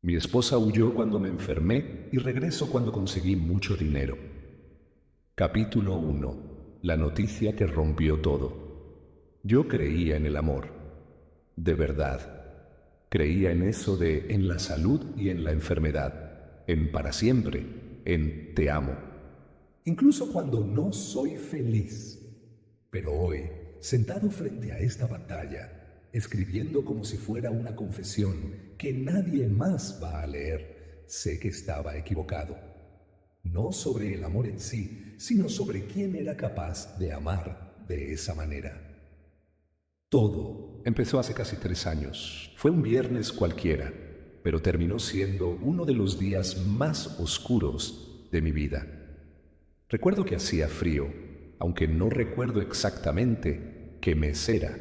Mi esposa huyó cuando me enfermé y regreso cuando conseguí mucho dinero. Capítulo 1. La noticia que rompió todo. Yo creía en el amor. De verdad. Creía en eso de en la salud y en la enfermedad. En para siempre. En te amo. Incluso cuando no soy feliz. Pero hoy, sentado frente a esta pantalla, escribiendo como si fuera una confesión que nadie más va a leer, sé que estaba equivocado. No sobre el amor en sí, sino sobre quién era capaz de amar de esa manera. Todo empezó hace casi 3 años. Fue un viernes cualquiera, pero terminó siendo uno de los días más oscuros de mi vida. Recuerdo que hacía frío, aunque no recuerdo exactamente qué mes era.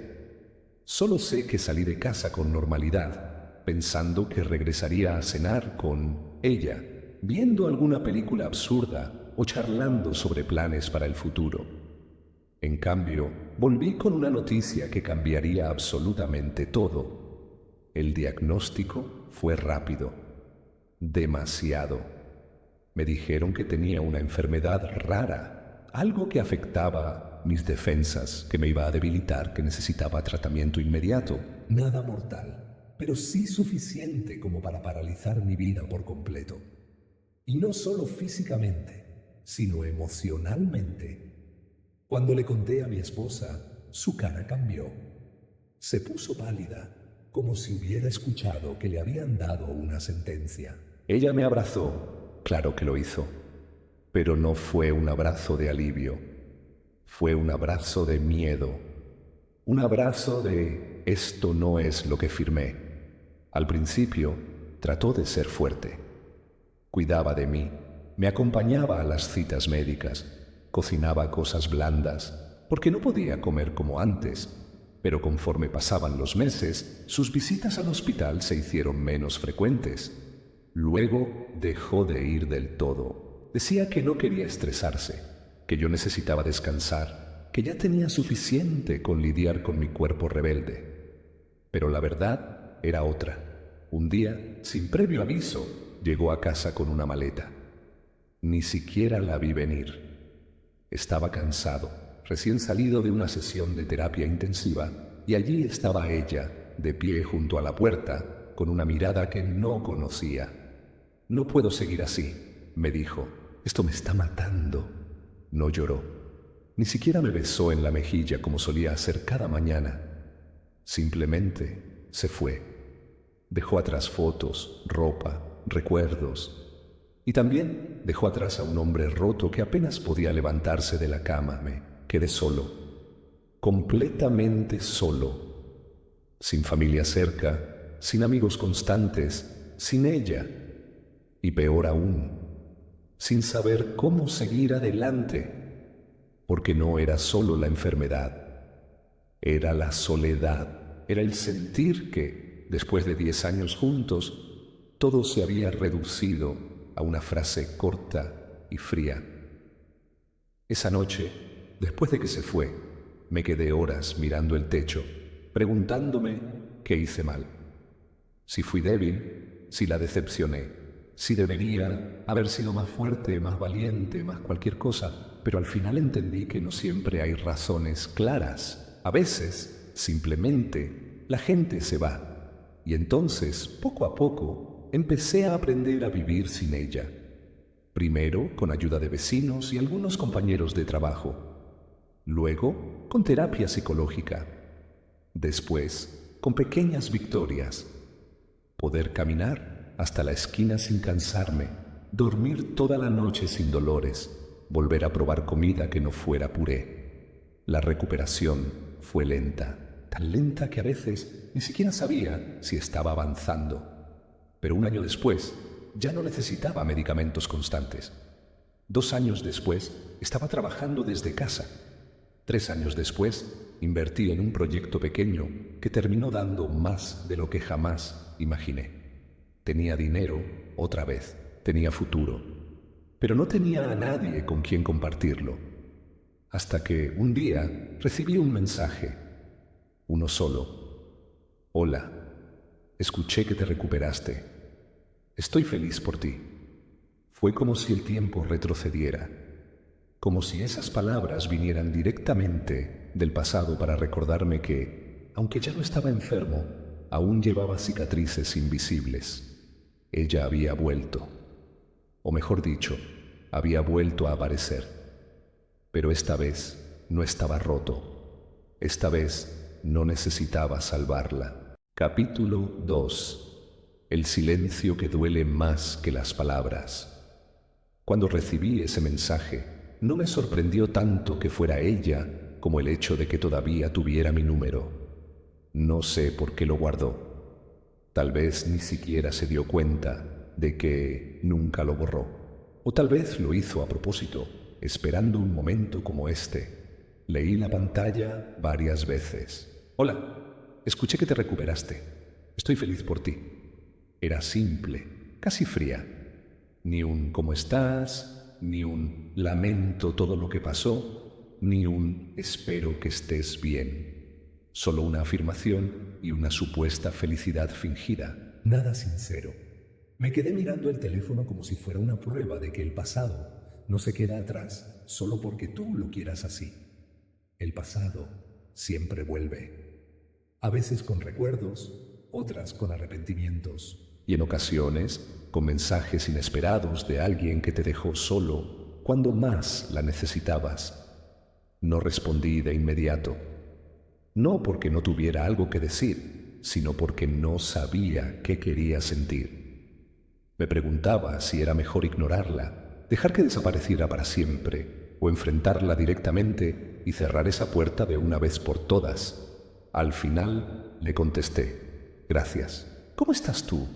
Solo sé que salí de casa con normalidad, pensando que regresaría a cenar con ella, viendo alguna película absurda o charlando sobre planes para el futuro. En cambio, volví con una noticia que cambiaría absolutamente todo. El diagnóstico fue rápido, demasiado. Me dijeron que tenía una enfermedad rara, algo que afectaba mis defensas, que me iba a debilitar, que necesitaba tratamiento inmediato. Nada mortal, pero sí suficiente como para paralizar mi vida por completo. Y no solo físicamente, sino emocionalmente. Cuando le conté a mi esposa, su cara cambió. Se puso pálida, como si hubiera escuchado que le habían dado una sentencia. Ella me abrazó, claro que lo hizo, pero no fue un abrazo de alivio, fue un abrazo de miedo, un abrazo de esto no es lo que firmé. Al principio trató de ser fuerte, cuidaba de mí, me acompañaba a las citas médicas, cocinaba cosas blandas, porque no podía comer como antes, pero conforme pasaban los meses, sus visitas al hospital se hicieron menos frecuentes. Luego dejó de ir del todo. Decía que no quería estresarse, que yo necesitaba descansar, que ya tenía suficiente con lidiar con mi cuerpo rebelde. Pero la verdad era otra. Un día, sin previo aviso, llegó a casa con una maleta. Ni siquiera la vi venir. Estaba cansado, recién salido de una sesión de terapia intensiva, y allí estaba ella, de pie junto a la puerta, con una mirada que no conocía. No puedo seguir así, me dijo. Esto me está matando. No lloró. Ni siquiera me besó en la mejilla como solía hacer cada mañana. Simplemente se fue. Dejó atrás fotos, ropa, recuerdos. Y también dejó atrás a un hombre roto que apenas podía levantarse de la cama. Me quedé solo, completamente solo, sin familia cerca, sin amigos constantes, sin ella. Y peor aún, sin saber cómo seguir adelante, porque no era solo la enfermedad, era la soledad, era el sentir que, después de 10 años juntos, todo se había reducido a una frase corta y fría. Esa noche, después de que se fue, me quedé horas mirando el techo, preguntándome qué hice mal. Si fui débil, si la decepcioné, si debería haber sido más fuerte, más valiente, más cualquier cosa, pero al final entendí que no siempre hay razones claras. A veces, simplemente, la gente se va. Y entonces, poco a poco, empecé a aprender a vivir sin ella. Primero con ayuda de vecinos y algunos compañeros de trabajo. Luego con terapia psicológica. Después con pequeñas victorias. Poder caminar hasta la esquina sin cansarme, dormir toda la noche sin dolores, volver a probar comida que no fuera puré. La recuperación fue lenta, tan lenta que a veces ni siquiera sabía si estaba avanzando. Pero un año después ya no necesitaba medicamentos constantes. 2 años después estaba trabajando desde casa. 3 años después invertí en un proyecto pequeño que terminó dando más de lo que jamás imaginé. Tenía dinero, otra vez, tenía futuro, pero no tenía a nadie con quien compartirlo. Hasta que un día recibí un mensaje, uno solo. Hola, escuché que te recuperaste. Estoy feliz por ti. Fue como si el tiempo retrocediera, como si esas palabras vinieran directamente del pasado para recordarme que, aunque ya no estaba enfermo, aún llevaba cicatrices invisibles. Ella había vuelto, o mejor dicho, había vuelto a aparecer. Pero esta vez no estaba roto. Esta vez no necesitaba salvarla. Capítulo 2. El silencio que duele más que las palabras. Cuando recibí ese mensaje, no me sorprendió tanto que fuera ella como el hecho de que todavía tuviera mi número. No sé por qué lo guardó. Tal vez ni siquiera se dio cuenta de que nunca lo borró. O tal vez lo hizo a propósito, esperando un momento como este. Leí la pantalla varias veces. Hola, escuché que te recuperaste. Estoy feliz por ti. Era simple, casi fría. Ni un ¿cómo estás?, ni un lamento todo lo que pasó, ni un espero que estés bien. Solo una afirmación y una supuesta felicidad fingida. Nada sincero. Me quedé mirando el teléfono como si fuera una prueba de que el pasado no se queda atrás solo porque tú lo quieras así. El pasado siempre vuelve. A veces con recuerdos, otras con arrepentimientos. Y en ocasiones con mensajes inesperados de alguien que te dejó solo cuando más la necesitabas. No respondí de inmediato. No porque no tuviera algo que decir, sino porque no sabía qué quería sentir. Me preguntaba si era mejor ignorarla, dejar que desapareciera para siempre, o enfrentarla directamente y cerrar esa puerta de una vez por todas. Al final le contesté, gracias. ¿Cómo estás tú?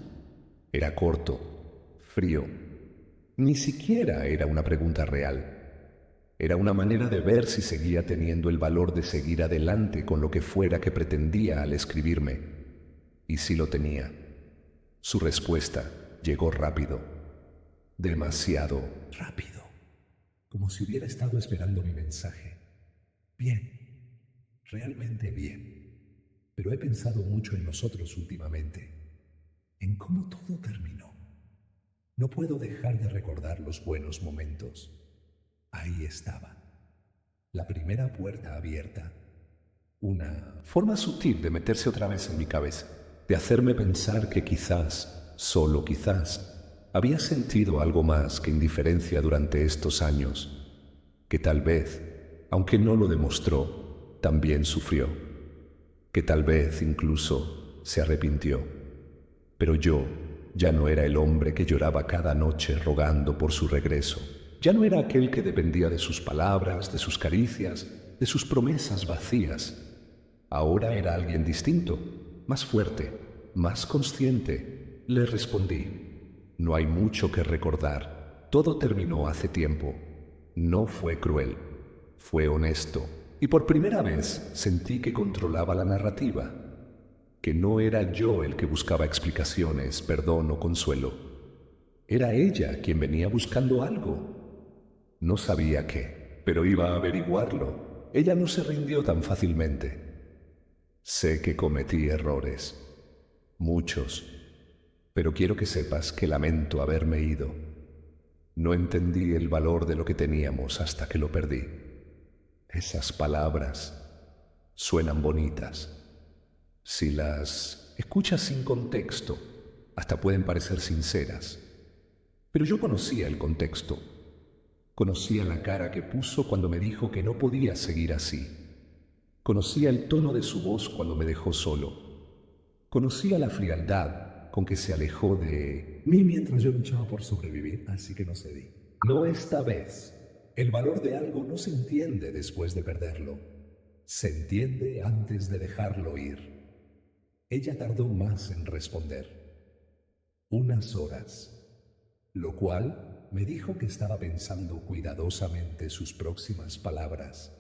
Era corto, frío. Ni siquiera era una pregunta real. Era una manera de ver si seguía teniendo el valor de seguir adelante con lo que fuera que pretendía al escribirme. Y sí lo tenía. Su respuesta llegó rápido. Demasiado rápido. Como si hubiera estado esperando mi mensaje. Bien. Realmente bien. Pero he pensado mucho en nosotros últimamente. En cómo todo terminó. No puedo dejar de recordar los buenos momentos. Ahí estaba. La primera puerta abierta. Una forma sutil de meterse otra vez en mi cabeza, de hacerme pensar que quizás, solo quizás, había sentido algo más que indiferencia durante estos años, que tal vez, aunque no lo demostró, también sufrió, que tal vez incluso se arrepintió. Pero yo ya no era el hombre que lloraba cada noche rogando por su regreso. Ya no era aquel que dependía de sus palabras, de sus caricias, de sus promesas vacías. Ahora era alguien distinto, más fuerte, más consciente. Le respondí, no hay mucho que recordar. Todo terminó hace tiempo. No fue cruel, fue honesto. Y por primera vez sentí que controlaba la narrativa, que no era yo el que buscaba explicaciones, perdón o consuelo. Era ella quien venía buscando algo. No sabía qué, pero iba a averiguarlo. Ella no se rindió tan fácilmente. Sé que cometí errores, muchos, pero quiero que sepas que lamento haberme ido. No entendí el valor de lo que teníamos hasta que lo perdí. Esas palabras suenan bonitas. Si las escuchas sin contexto, hasta pueden parecer sinceras. Pero yo conocía el contexto. Conocía la cara que puso cuando me dijo que no podía seguir así. Conocía el tono de su voz cuando me dejó solo. Conocía la frialdad con que se alejó de mí mientras yo luchaba por sobrevivir, así que no cedí. No esta vez. El valor de algo no se entiende después de perderlo. Se entiende antes de dejarlo ir. Ella tardó más en responder. Unas horas. Lo cual me dijo que estaba pensando cuidadosamente sus próximas palabras.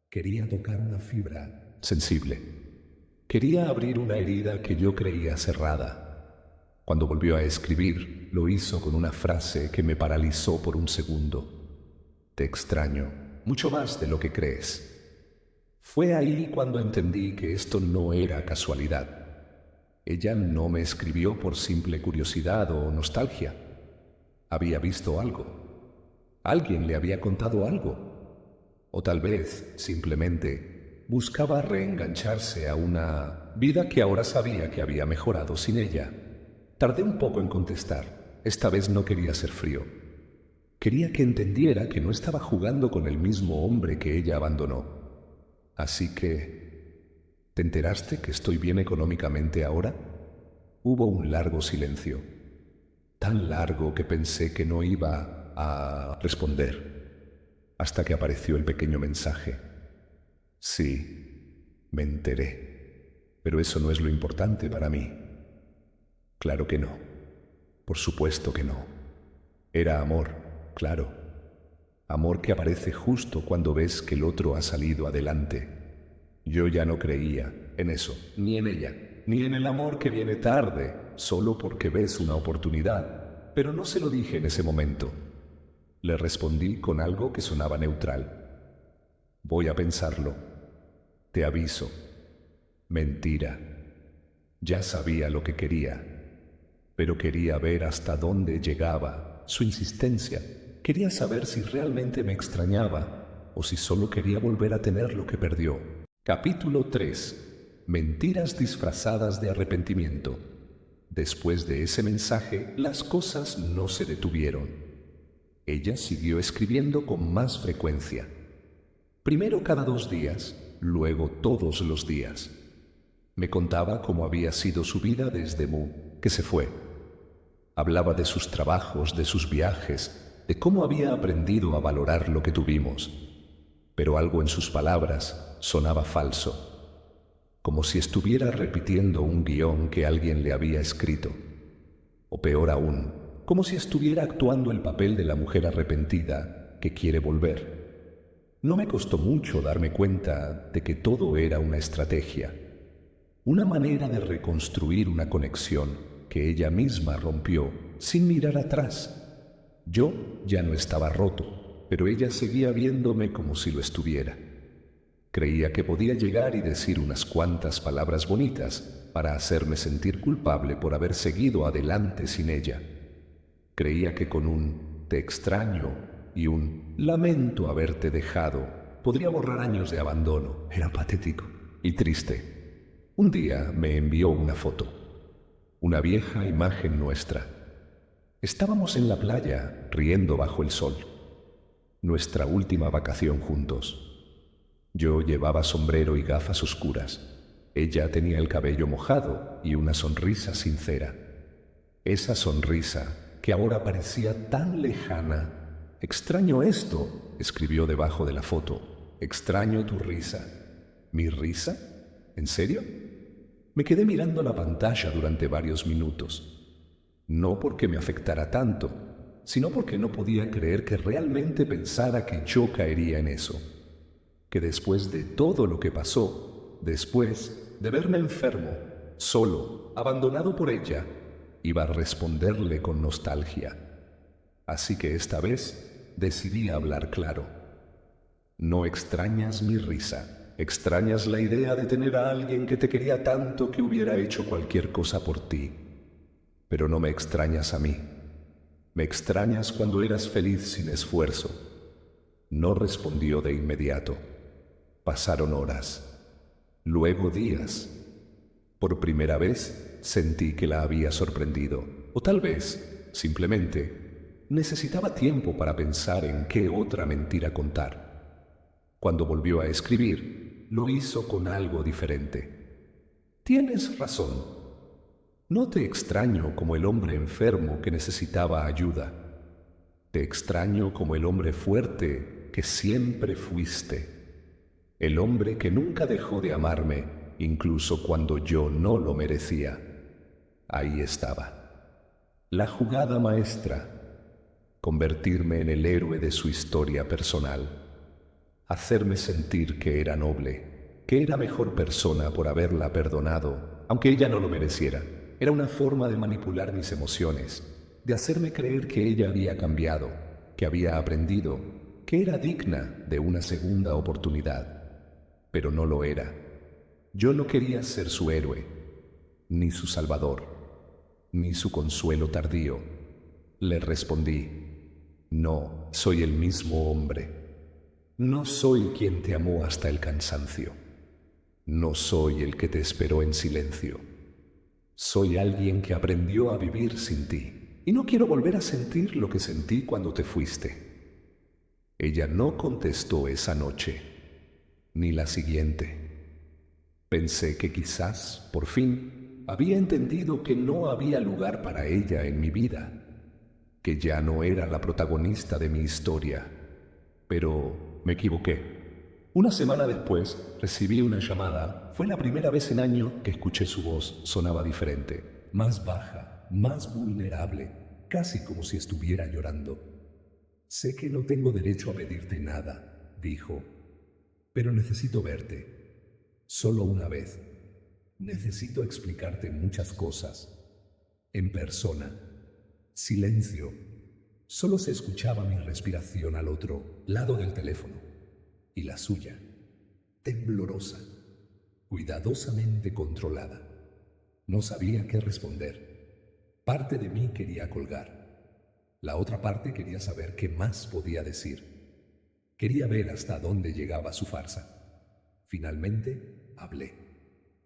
Quería tocar una fibra sensible. Quería abrir una herida que yo creía cerrada. Cuando volvió a escribir, lo hizo con una frase que me paralizó por un segundo. Te extraño, mucho más de lo que crees. Fue ahí cuando entendí que esto no era casualidad. Ella no me escribió por simple curiosidad o nostalgia. Había visto algo. Alguien le había contado algo. O tal vez, simplemente, buscaba reengancharse a una vida que ahora sabía que había mejorado sin ella. Tardé un poco en contestar. Esta vez no quería ser frío. Quería que entendiera que no estaba jugando con el mismo hombre que ella abandonó. Así que, ¿te enteraste que estoy bien económicamente ahora? Hubo un largo silencio, tan largo que pensé que no iba a responder, hasta que apareció el pequeño mensaje. Sí, me enteré, pero eso no es lo importante para mí. Claro que no, por supuesto que no. Era amor, claro. Amor que aparece justo cuando ves que el otro ha salido adelante. Yo ya no creía en eso, ni en ella, ni en el amor que viene tarde, solo porque ves una oportunidad. Pero no se lo dije en ese momento. Le respondí con algo que sonaba neutral. Voy a pensarlo. Te aviso. Mentira. Ya sabía lo que quería, pero quería ver hasta dónde llegaba su insistencia. Quería saber si realmente me extrañaba o si solo quería volver a tener lo que perdió. Capítulo 3. Mentiras disfrazadas de arrepentimiento. Después de ese mensaje, las cosas no se detuvieron. Ella siguió escribiendo con más frecuencia. Primero cada 2 días, luego todos los días. Me contaba cómo había sido su vida desde que se fue. Hablaba de sus trabajos, de sus viajes, de cómo había aprendido a valorar lo que tuvimos. Pero algo en sus palabras sonaba falso, como si estuviera repitiendo un guión que alguien le había escrito. O peor aún, como si estuviera actuando el papel de la mujer arrepentida que quiere volver. No me costó mucho darme cuenta de que todo era una estrategia, una manera de reconstruir una conexión que ella misma rompió sin mirar atrás. Yo ya no estaba roto, pero ella seguía viéndome como si lo estuviera. Creía que podía llegar y decir unas cuantas palabras bonitas para hacerme sentir culpable por haber seguido adelante sin ella. Creía que con un "te extraño" y un "lamento haberte dejado" podría borrar años de abandono. Era patético y triste. Un día me envió una foto, una vieja imagen nuestra. Estábamos en la playa, riendo bajo el sol. Nuestra última vacación juntos. Yo llevaba sombrero y gafas oscuras. Ella tenía el cabello mojado y una sonrisa sincera. Esa sonrisa que ahora parecía tan lejana. Extraño esto, escribió debajo de la foto. Extraño tu risa. ¿Mi risa? ¿En serio? Me quedé mirando la pantalla durante varios minutos. No porque me afectara tanto, sino porque no podía creer que realmente pensara que yo caería en eso. Que después de todo lo que pasó, después de verme enfermo, solo, abandonado por ella, iba a responderle con nostalgia. Así que esta vez decidí hablar claro. No extrañas mi risa, extrañas la idea de tener a alguien que te quería tanto que hubiera hecho cualquier cosa por ti. Pero no me extrañas a mí. Me extrañas cuando eras feliz sin esfuerzo. No respondió de inmediato. Pasaron horas, luego días. Por primera vez sentí que la había sorprendido. O tal vez, simplemente, necesitaba tiempo para pensar en qué otra mentira contar. Cuando volvió a escribir, lo hizo con algo diferente. Tienes razón. No te extraño como el hombre enfermo que necesitaba ayuda. Te extraño como el hombre fuerte que siempre fuiste. El hombre que nunca dejó de amarme, incluso cuando yo no lo merecía. Ahí estaba. La jugada maestra. Convertirme en el héroe de su historia personal. Hacerme sentir que era noble, que era mejor persona por haberla perdonado, aunque ella no lo mereciera. Era una forma de manipular mis emociones, de hacerme creer que ella había cambiado, que había aprendido, que era digna de una segunda oportunidad. Pero no lo era. Yo no quería ser su héroe. ni su salvador, ni su consuelo tardío. Le respondí, no soy el mismo hombre. No soy quien te amó hasta el cansancio. No soy el que te esperó en silencio. Soy alguien que aprendió a vivir sin ti y no quiero volver a sentir lo que sentí cuando te fuiste. Ella no contestó esa noche, ni la siguiente. Pensé que quizás, por fin, había entendido que no había lugar para ella en mi vida, que ya no era la protagonista de mi historia. Pero me equivoqué. Una semana después recibí una llamada. Fue la primera vez en años que escuché su voz. Sonaba diferente, más baja, más vulnerable, casi como si estuviera llorando. Sé que no tengo derecho a pedirte nada, dijo, pero necesito verte. Solo una vez. Necesito explicarte muchas cosas. En persona. Silencio. Solo se escuchaba mi respiración al otro lado del teléfono. Y la suya, temblorosa, cuidadosamente controlada. No sabía qué responder. Parte de mí quería colgar. La otra parte quería saber qué más podía decir. Quería ver hasta dónde llegaba su farsa. Finalmente, hablé.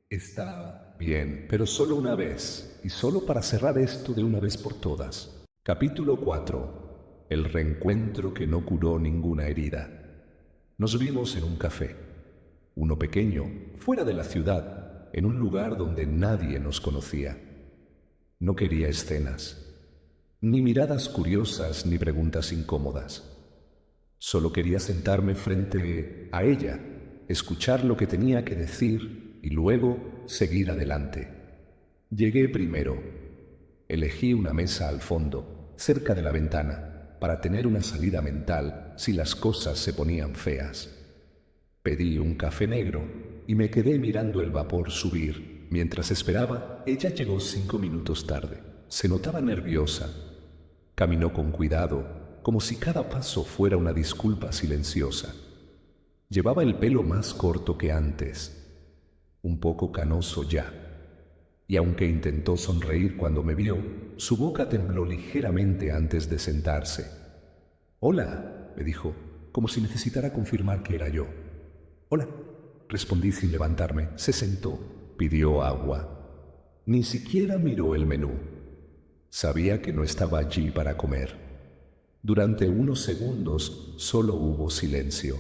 Está bien, pero solo una vez, y solo para cerrar esto de una vez por todas. Capítulo 4. El reencuentro que no curó ninguna herida. Nos vimos en un café, uno pequeño, fuera de la ciudad, en un lugar donde nadie nos conocía. No quería escenas, ni miradas curiosas, ni preguntas incómodas. Solo quería sentarme frente a ella, escuchar lo que tenía que decir y luego seguir adelante. Llegué primero. Elegí una mesa al fondo, cerca de la ventana, para tener una salida mental si las cosas se ponían feas. Pedí un café negro y me quedé mirando el vapor subir. Mientras esperaba, ella llegó 5 minutos tarde. Se notaba nerviosa. Caminó con cuidado, como si cada paso fuera una disculpa silenciosa. Llevaba el pelo más corto que antes, un poco canoso ya. Y aunque intentó sonreír cuando me vio, su boca tembló ligeramente antes de sentarse. «Hola», me dijo, como si necesitara confirmar que era yo. «Hola», respondí sin levantarme. Se sentó, pidió agua. Ni siquiera miró el menú. Sabía que no estaba allí para comer. Durante unos segundos solo hubo silencio.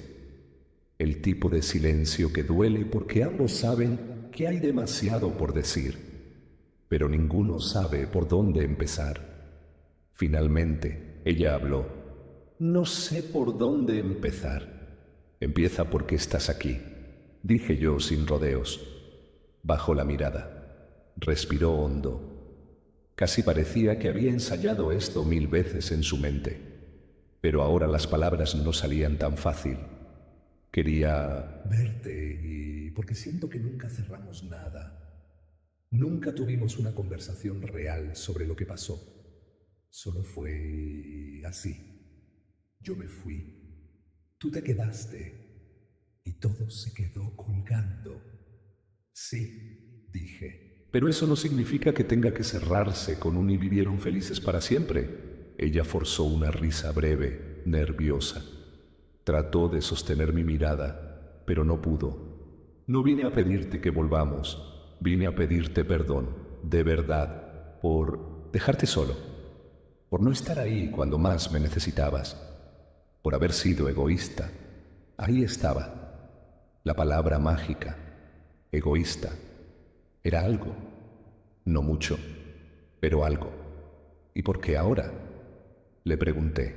El tipo de silencio que duele porque ambos saben que hay demasiado por decir. Pero ninguno sabe por dónde empezar. Finalmente, ella habló. «No sé por dónde empezar». «Empieza porque estás aquí», dije yo sin rodeos. Bajó la mirada. Respiró hondo. Casi parecía que había ensayado esto 1000 veces en su mente. Pero ahora las palabras no salían tan fácil. Quería verte y porque siento que nunca cerramos nada. Nunca tuvimos una conversación real sobre lo que pasó. Solo fue así. Yo me fui. Tú te quedaste. Y todo se quedó colgando. Sí, dije. Pero eso no significa que tenga que cerrarse con un «y vivieron felices para siempre». Ella forzó una risa breve, nerviosa. Trató de sostener mi mirada, pero no pudo. No vine a pedirte que volvamos. Vine a pedirte perdón, de verdad, por dejarte solo, por no estar ahí cuando más me necesitabas, por haber sido egoísta. Ahí estaba, la palabra mágica, egoísta. Era algo, no mucho, pero algo. ¿Y por qué ahora?, le pregunté.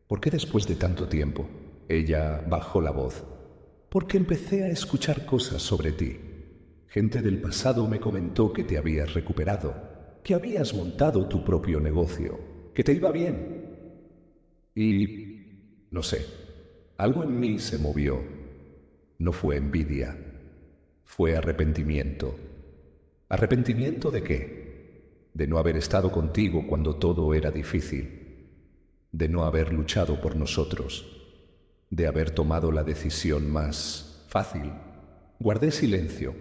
¿Por qué después de tanto tiempo? Ella bajó la voz. Porque empecé a escuchar cosas sobre ti. Gente del pasado me comentó que te habías recuperado, que habías montado tu propio negocio, que te iba bien. Y, no sé, algo en mí se movió. No fue envidia, fue arrepentimiento. ¿Arrepentimiento de qué? De no haber estado contigo cuando todo era difícil, de no haber luchado por nosotros, de haber tomado la decisión más fácil. Guardé silencio.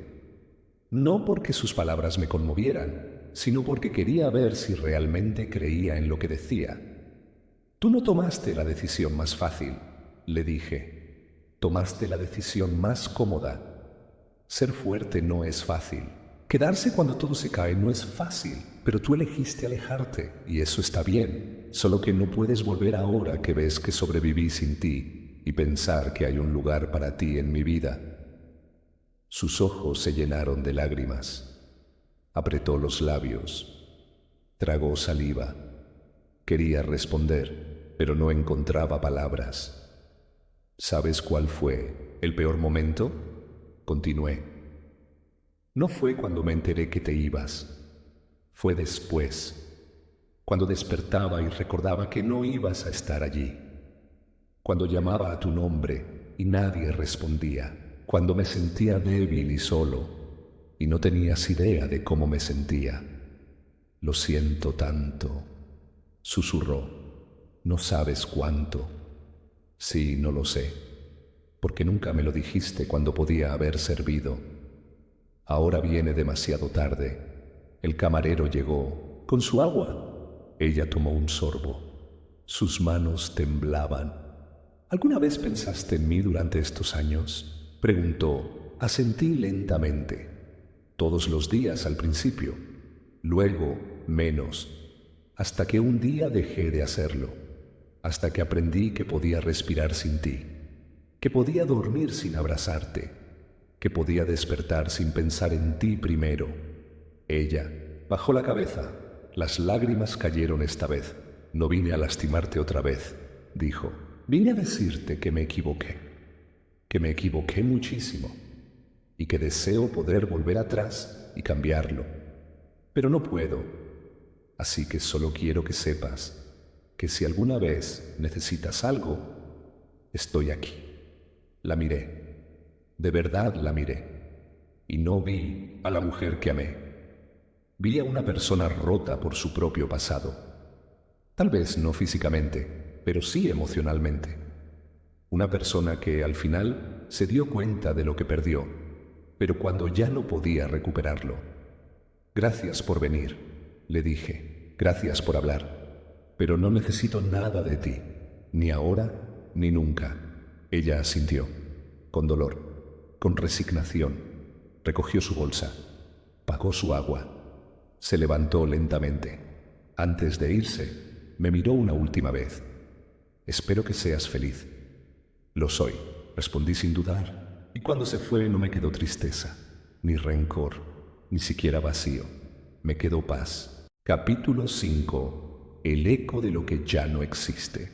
No porque sus palabras me conmovieran, sino porque quería ver si realmente creía en lo que decía. Tú no tomaste la decisión más fácil, le dije. Tomaste la decisión más cómoda. Ser fuerte no es fácil. Quedarse cuando todo se cae no es fácil, pero tú elegiste alejarte y eso está bien. Solo que no puedes volver ahora que ves que sobreviví sin ti y pensar que hay un lugar para ti en mi vida. Sus ojos se llenaron de lágrimas. Apretó los labios. Tragó saliva. Quería responder, pero no encontraba palabras. ¿Sabes cuál fue el peor momento? Continué. No fue cuando me enteré que te ibas. Fue después, cuando despertaba y recordaba que no ibas a estar allí. Cuando llamaba a tu nombre y nadie respondía. Cuando me sentía débil y solo y no tenías idea de cómo me sentía. Lo siento tanto, susurró. No sabes cuánto. Sí, no lo sé, porque nunca me lo dijiste cuando podía haber servido. Ahora viene demasiado tarde. El camarero llegó con su agua. Ella tomó un sorbo. Sus manos temblaban. ¿Alguna vez pensaste en mí durante estos años? Preguntó. Asentí lentamente. Todos los días al principio. Luego, menos. Hasta que un día dejé de hacerlo. Hasta que aprendí que podía respirar sin ti. Que podía dormir sin abrazarte. Que podía despertar sin pensar en ti primero. Ella bajó la cabeza. Las lágrimas cayeron esta vez. No vine a lastimarte otra vez, dijo. Vine a decirte que me equivoqué. Que me equivoqué muchísimo. Y que deseo poder volver atrás y cambiarlo. Pero no puedo. Así que solo quiero que sepas que si alguna vez necesitas algo, estoy aquí. La miré. De verdad la miré. Y no vi a la mujer que amé. Vi a una persona rota por su propio pasado. Tal vez no físicamente, pero sí emocionalmente. Una persona que al final se dio cuenta de lo que perdió, pero cuando ya no podía recuperarlo. Gracias por venir, le dije. Gracias por hablar. Pero no necesito nada de ti, ni ahora ni nunca. Ella asintió, con dolor, con resignación. Recogió su bolsa, pagó su agua. Se levantó lentamente. Antes de irse, me miró una última vez. Espero que seas feliz. Lo soy, respondí sin dudar. Y cuando se fue no me quedó tristeza, ni rencor, ni siquiera vacío. Me quedó paz. Capítulo 5. El eco de lo que ya no existe.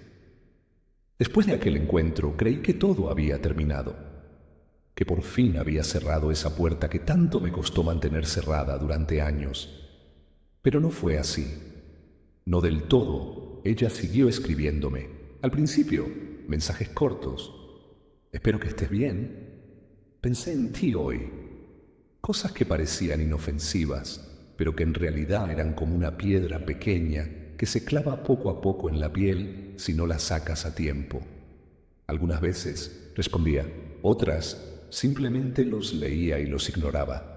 Después de aquel encuentro creí que todo había terminado, que por fin había cerrado esa puerta que tanto me costó mantener cerrada durante años. Pero no fue así. No del todo. Ella siguió escribiéndome. Al principio, mensajes cortos. Espero que estés bien. Pensé en ti hoy. Cosas que parecían inofensivas, pero que en realidad eran como una piedra pequeña que se clava poco a poco en la piel si no la sacas a tiempo. Algunas veces respondía, otras simplemente los leía y los ignoraba.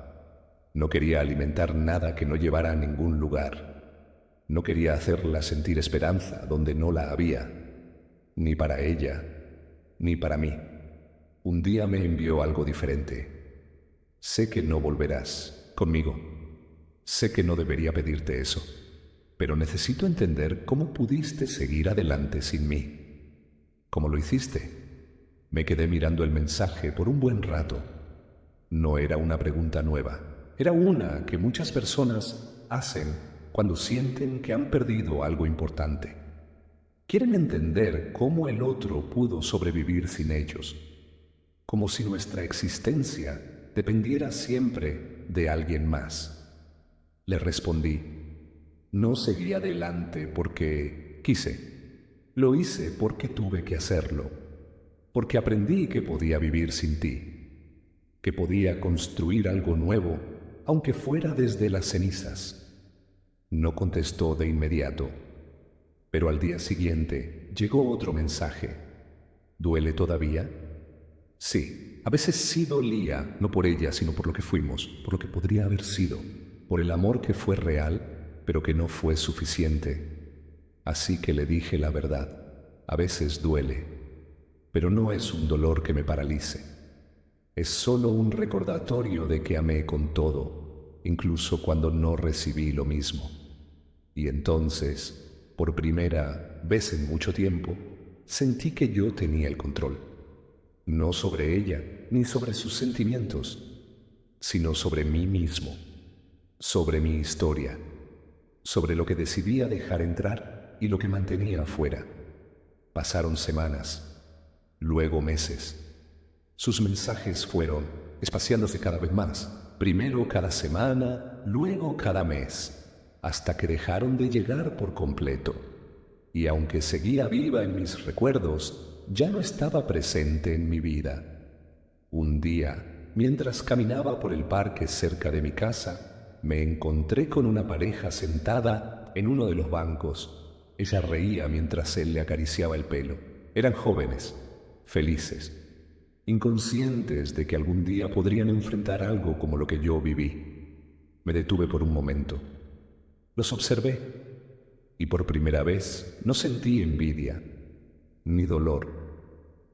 No quería alimentar nada que no llevara a ningún lugar. No quería hacerla sentir esperanza donde no la había, ni para ella, ni para mí. Un día me envió algo diferente. Sé que no volverás conmigo. Sé que no debería pedirte eso, pero necesito entender cómo pudiste seguir adelante sin mí. ¿Cómo lo hiciste? Me quedé mirando el mensaje por un buen rato. No era una pregunta nueva. Era una que muchas personas hacen cuando sienten que han perdido algo importante. Quieren entender cómo el otro pudo sobrevivir sin ellos, como si nuestra existencia dependiera siempre de alguien más. Le respondí, no seguí adelante porque quise. Lo hice porque tuve que hacerlo, porque aprendí que podía vivir sin ti, que podía construir algo nuevo, aunque fuera desde las cenizas. No contestó de inmediato, pero al día siguiente llegó otro mensaje. ¿Duele todavía? Sí, a veces sí dolía, no por ella, sino por lo que fuimos, por lo que podría haber sido, por el amor que fue real, pero que no fue suficiente. Así que le dije la verdad. A veces duele, pero no es un dolor que me paralice. Es solo un recordatorio de que amé con todo, incluso cuando no recibí lo mismo. Y entonces, por primera vez en mucho tiempo, sentí que yo tenía el control. No sobre ella, ni sobre sus sentimientos, sino sobre mí mismo, sobre mi historia, sobre lo que decidía dejar entrar y lo que mantenía afuera. Pasaron semanas, luego meses. Sus mensajes fueron espaciándose cada vez más, primero cada semana, luego cada mes, hasta que dejaron de llegar por completo. Y aunque seguía viva en mis recuerdos, ya no estaba presente en mi vida. Un día, mientras caminaba por el parque cerca de mi casa, me encontré con una pareja sentada en uno de los bancos. Ella reía mientras él le acariciaba el pelo. Eran jóvenes, felices, inconscientes de que algún día podrían enfrentar algo como lo que yo viví. Me detuve por un momento. Los observé y por primera vez no sentí envidia, ni dolor,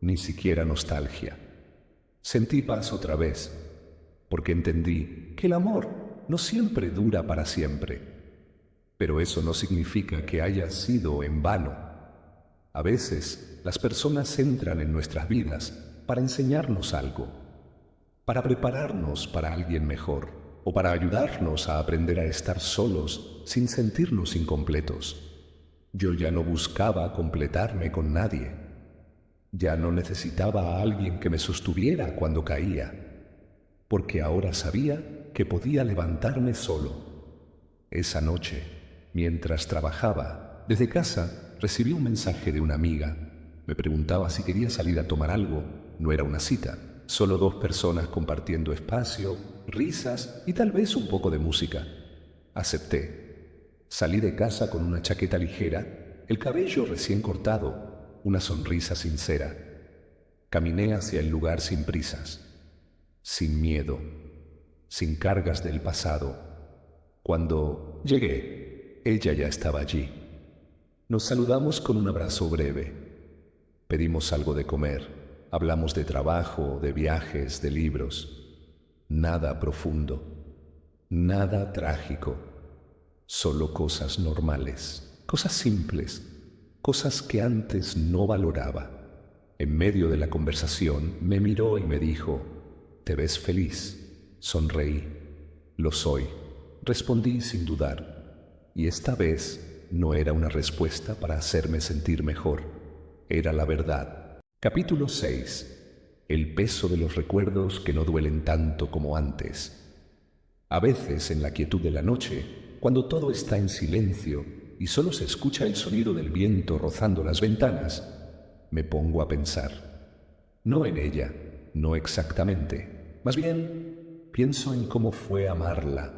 ni siquiera nostalgia. Sentí paz otra vez, porque entendí que el amor no siempre dura para siempre. Pero eso no significa que haya sido en vano. A veces las personas entran en nuestras vidas para enseñarnos algo, para prepararnos para alguien mejor o para ayudarnos a aprender a estar solos sin sentirnos incompletos. Yo ya no buscaba completarme con nadie. Ya no necesitaba a alguien que me sostuviera cuando caía, porque ahora sabía que podía levantarme solo. Esa noche, mientras trabajaba, desde casa recibí un mensaje de una amiga. Me preguntaba si quería salir a tomar algo. No era una cita, solo dos personas compartiendo espacio, risas y tal vez un poco de música. Acepté. Salí de casa con una chaqueta ligera, el cabello recién cortado, una sonrisa sincera. Caminé hacia el lugar sin prisas, sin miedo, sin cargas del pasado. Cuando llegué, ella ya estaba allí. Nos saludamos con un abrazo breve. Pedimos algo de comer. Hablamos de trabajo, de viajes, de libros. Nada profundo, nada trágico, solo cosas normales, cosas simples, cosas que antes no valoraba. En medio de la conversación me miró y me dijo: «¿Te ves feliz?». Sonreí. «Lo soy», respondí sin dudar. Y esta vez no era una respuesta para hacerme sentir mejor, era la verdad. Capítulo 6. El peso de los recuerdos que no duelen tanto como antes. A veces, en la quietud de la noche, cuando todo está en silencio y solo se escucha el sonido del viento rozando las ventanas, me pongo a pensar. No en ella, no exactamente. Más bien, pienso en cómo fue amarla,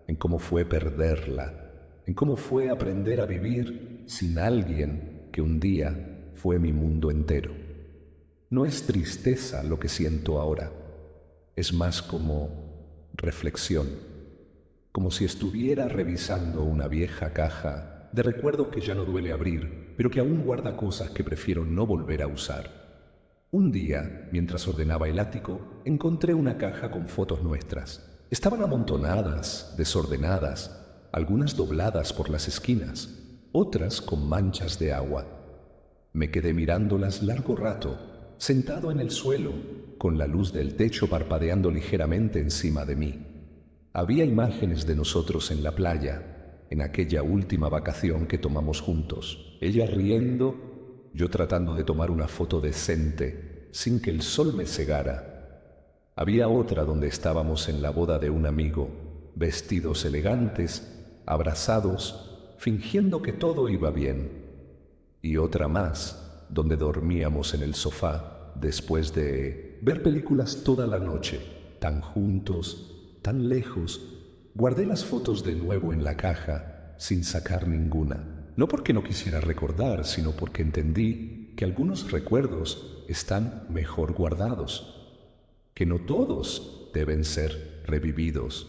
en cómo fue perderla, en cómo fue aprender a vivir sin alguien que un día fue mi mundo entero. No es tristeza lo que siento ahora, es más como reflexión, como si estuviera revisando una vieja caja de recuerdo que ya no duele abrir, pero que aún guarda cosas que prefiero no volver a usar. Un día, mientras ordenaba el ático, encontré una caja con fotos nuestras. Estaban amontonadas, desordenadas, algunas dobladas por las esquinas, otras con manchas de agua. Me quedé mirándolas largo rato, sentado en el suelo, con la luz del techo parpadeando ligeramente encima de mí. Había imágenes de nosotros en la playa, en aquella última vacación que tomamos juntos. Ella riendo, yo tratando de tomar una foto decente, sin que el sol me cegara. Había otra donde estábamos en la boda de un amigo, vestidos elegantes, abrazados, fingiendo que todo iba bien. Y otra más, donde dormíamos en el sofá después de ver películas toda la noche, tan juntos, tan lejos. Guardé las fotos de nuevo en la caja, sin sacar ninguna. No porque no quisiera recordar, sino porque entendí que algunos recuerdos están mejor guardados. que no todos deben ser revividos.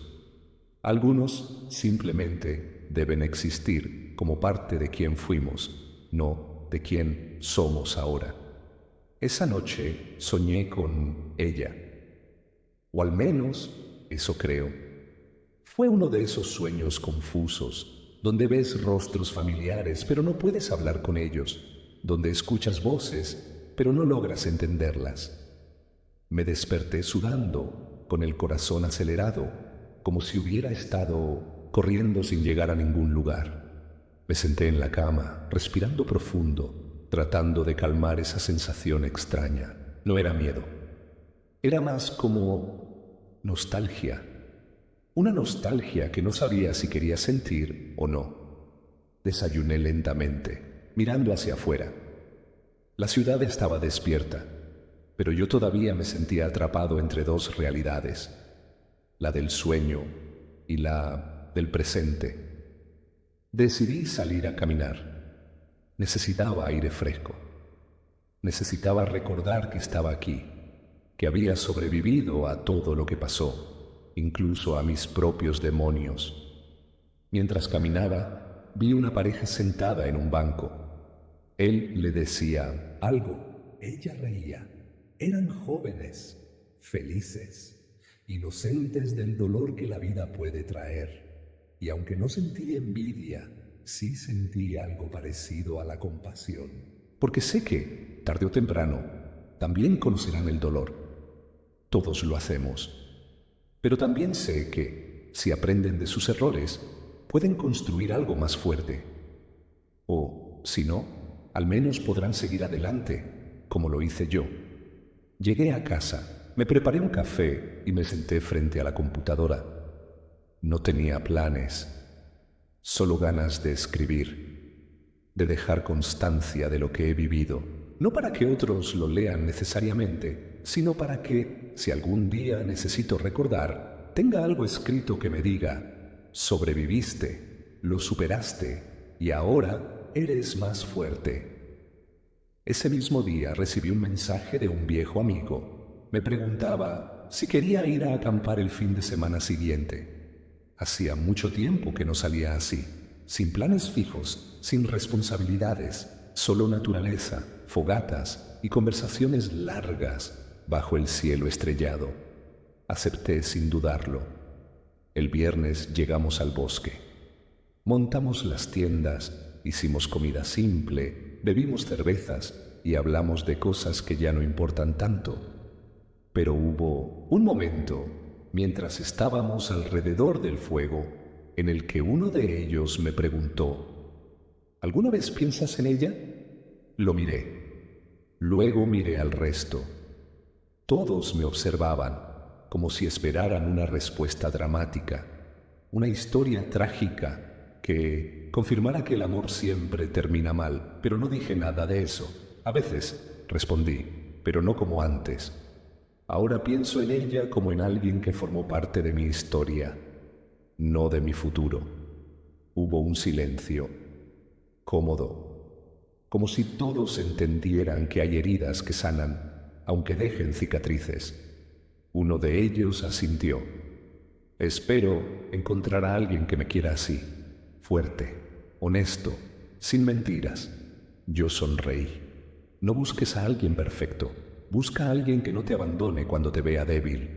Algunos simplemente deben existir como parte de quien fuimos, no de quien somos ahora. Esa noche soñé con ella, o al menos eso creo. Fue uno de esos sueños confusos, donde ves rostros familiares pero no puedes hablar con ellos, donde escuchas voces pero no logras entenderlas. Me desperté sudando, con el corazón acelerado, como si hubiera estado corriendo sin llegar a ningún lugar. Me senté en la cama, respirando profundo, tratando de calmar esa sensación extraña. No era miedo, era más como nostalgia. Una nostalgia que no sabía si quería sentir o no. Desayuné lentamente, mirando hacia afuera. La ciudad estaba despierta, pero yo todavía me sentía atrapado entre dos realidades, la del sueño y la del presente. Decidí salir a caminar. Necesitaba aire fresco. Necesitaba recordar que estaba aquí, que había sobrevivido a todo lo que pasó, incluso a mis propios demonios. Mientras caminaba, vi una pareja sentada en un banco. Él le decía algo, ella reía. Eran jóvenes, felices, inocentes del dolor que la vida puede traer. Y aunque no sentí envidia, sí sentí algo parecido a la compasión. Porque sé que, tarde o temprano, también conocerán el dolor. Todos lo hacemos. Pero también sé que, si aprenden de sus errores, pueden construir algo más fuerte. O, si no, al menos podrán seguir adelante, como lo hice yo. Llegué a casa, me preparé un café y me senté frente a la computadora. No tenía planes, solo ganas de escribir, de dejar constancia de lo que he vivido, no para que otros lo lean necesariamente, sino para que, si algún día necesito recordar, tenga algo escrito que me diga, sobreviviste, lo superaste y ahora eres más fuerte. Ese mismo día recibí un mensaje de un viejo amigo. Me preguntaba si quería ir a acampar el fin de semana siguiente. Hacía mucho tiempo que no salía así, sin planes fijos, sin responsabilidades, solo naturaleza, fogatas y conversaciones largas bajo el cielo estrellado. Acepté sin dudarlo. El viernes llegamos al bosque. Montamos las tiendas, hicimos comida simple, bebimos cervezas y hablamos de cosas que ya no importan tanto. Pero hubo un momento, mientras estábamos alrededor del fuego, en el que uno de ellos me preguntó, ¿alguna vez piensas en ella? Lo miré. Luego miré al resto. Todos me observaban, como si esperaran una respuesta dramática, una historia trágica que confirmara que el amor siempre termina mal, pero no dije nada de eso. A veces, respondí, pero no como antes. Ahora pienso en ella como en alguien que formó parte de mi historia, no de mi futuro. Hubo un silencio, cómodo, como si todos entendieran que hay heridas que sanan, aunque dejen cicatrices. Uno de ellos asintió. Espero encontrar a alguien que me quiera así, fuerte, honesto, sin mentiras. Yo sonreí. No busques a alguien perfecto, busca a alguien que no te abandone cuando te vea débil.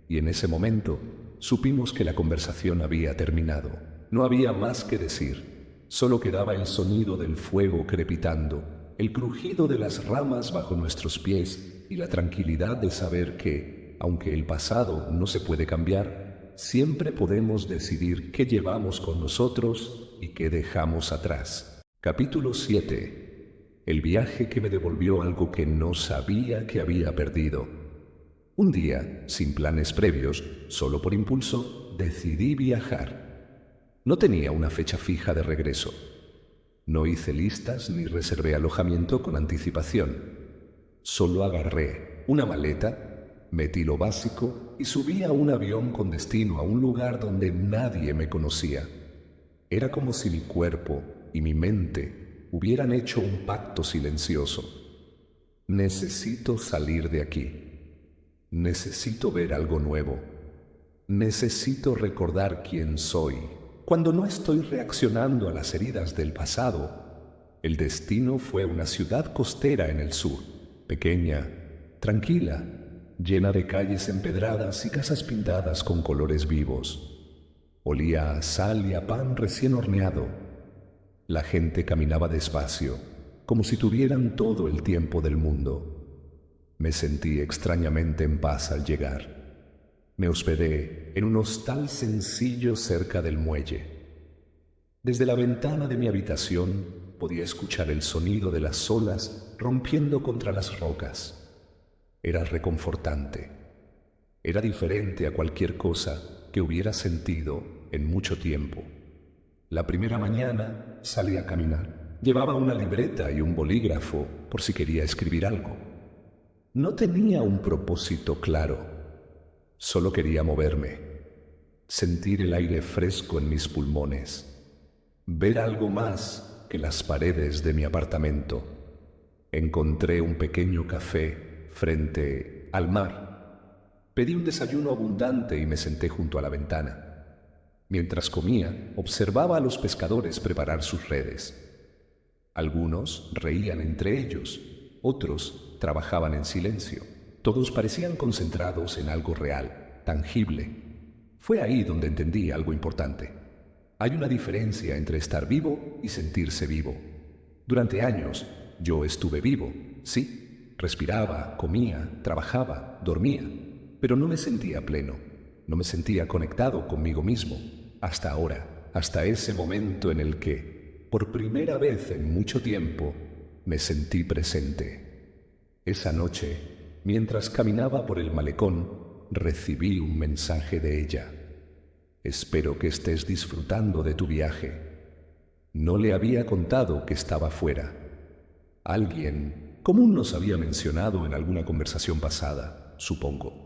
Y en ese momento supimos que la conversación había terminado. No había más que decir, solo quedaba el sonido del fuego crepitando, el crujido de las ramas bajo nuestros pies y la tranquilidad de saber que, aunque el pasado no se puede cambiar, siempre podemos decidir qué llevamos con nosotros y qué dejamos atrás. Capítulo 7. El viaje que me devolvió algo que no sabía que había perdido. Un día, sin planes previos, solo por impulso, decidí viajar. No tenía una fecha fija de regreso. No hice listas ni reservé alojamiento con anticipación. Solo agarré una maleta, metí lo básico y subí a un avión con destino a un lugar donde nadie me conocía. Era como si mi cuerpo y mi mente hubieran hecho un pacto silencioso. Necesito salir de aquí. Necesito ver algo nuevo. Necesito recordar quién soy. Cuando no estoy reaccionando a las heridas del pasado, el destino fue una ciudad costera en el sur, pequeña, tranquila, llena de calles empedradas y casas pintadas con colores vivos. Olía a sal y a pan recién horneado. La gente caminaba despacio, como si tuvieran todo el tiempo del mundo. Me sentí extrañamente en paz al llegar. Me hospedé en un hostal sencillo cerca del muelle. Desde la ventana de mi habitación podía escuchar el sonido de las olas rompiendo contra las rocas. Era reconfortante. Era diferente a cualquier cosa que hubiera sentido en mucho tiempo. La primera mañana salí a caminar. Llevaba una libreta y un bolígrafo por si quería escribir algo. No tenía un propósito claro. Solo quería moverme, sentir el aire fresco en mis pulmones, ver algo más que las paredes de mi apartamento. Encontré un pequeño café frente al mar. Pedí un desayuno abundante y me senté junto a la ventana. Mientras comía, observaba a los pescadores preparar sus redes. Algunos reían entre ellos, otros trabajaban en silencio. Todos parecían concentrados en algo real, tangible. Fue ahí donde entendí algo importante. Hay una diferencia entre estar vivo y sentirse vivo. Durante años, yo estuve vivo, sí. Respiraba, comía, trabajaba, dormía, pero no me sentía pleno. No me sentía conectado conmigo mismo. Hasta ahora, hasta ese momento en el que, por primera vez en mucho tiempo, me sentí presente. Esa noche, mientras caminaba por el malecón, recibí un mensaje de ella. Espero que estés disfrutando de tu viaje. No le había contado que estaba fuera. Alguien común nos había mencionado en alguna conversación pasada, supongo.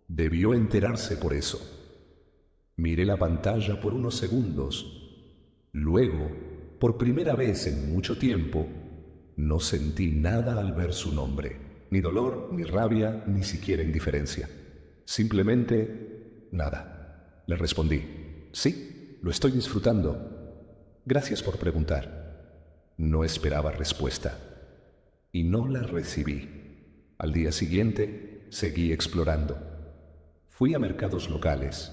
Debió enterarse por eso. Miré la pantalla por unos segundos. Luego, por primera vez en mucho tiempo, no sentí nada al ver su nombre. Ni dolor, ni rabia, ni siquiera indiferencia. Simplemente nada. Le respondí, sí, lo estoy disfrutando. Gracias por preguntar. No esperaba respuesta. Y no la recibí. Al día siguiente, seguí explorando. Fui a mercados locales.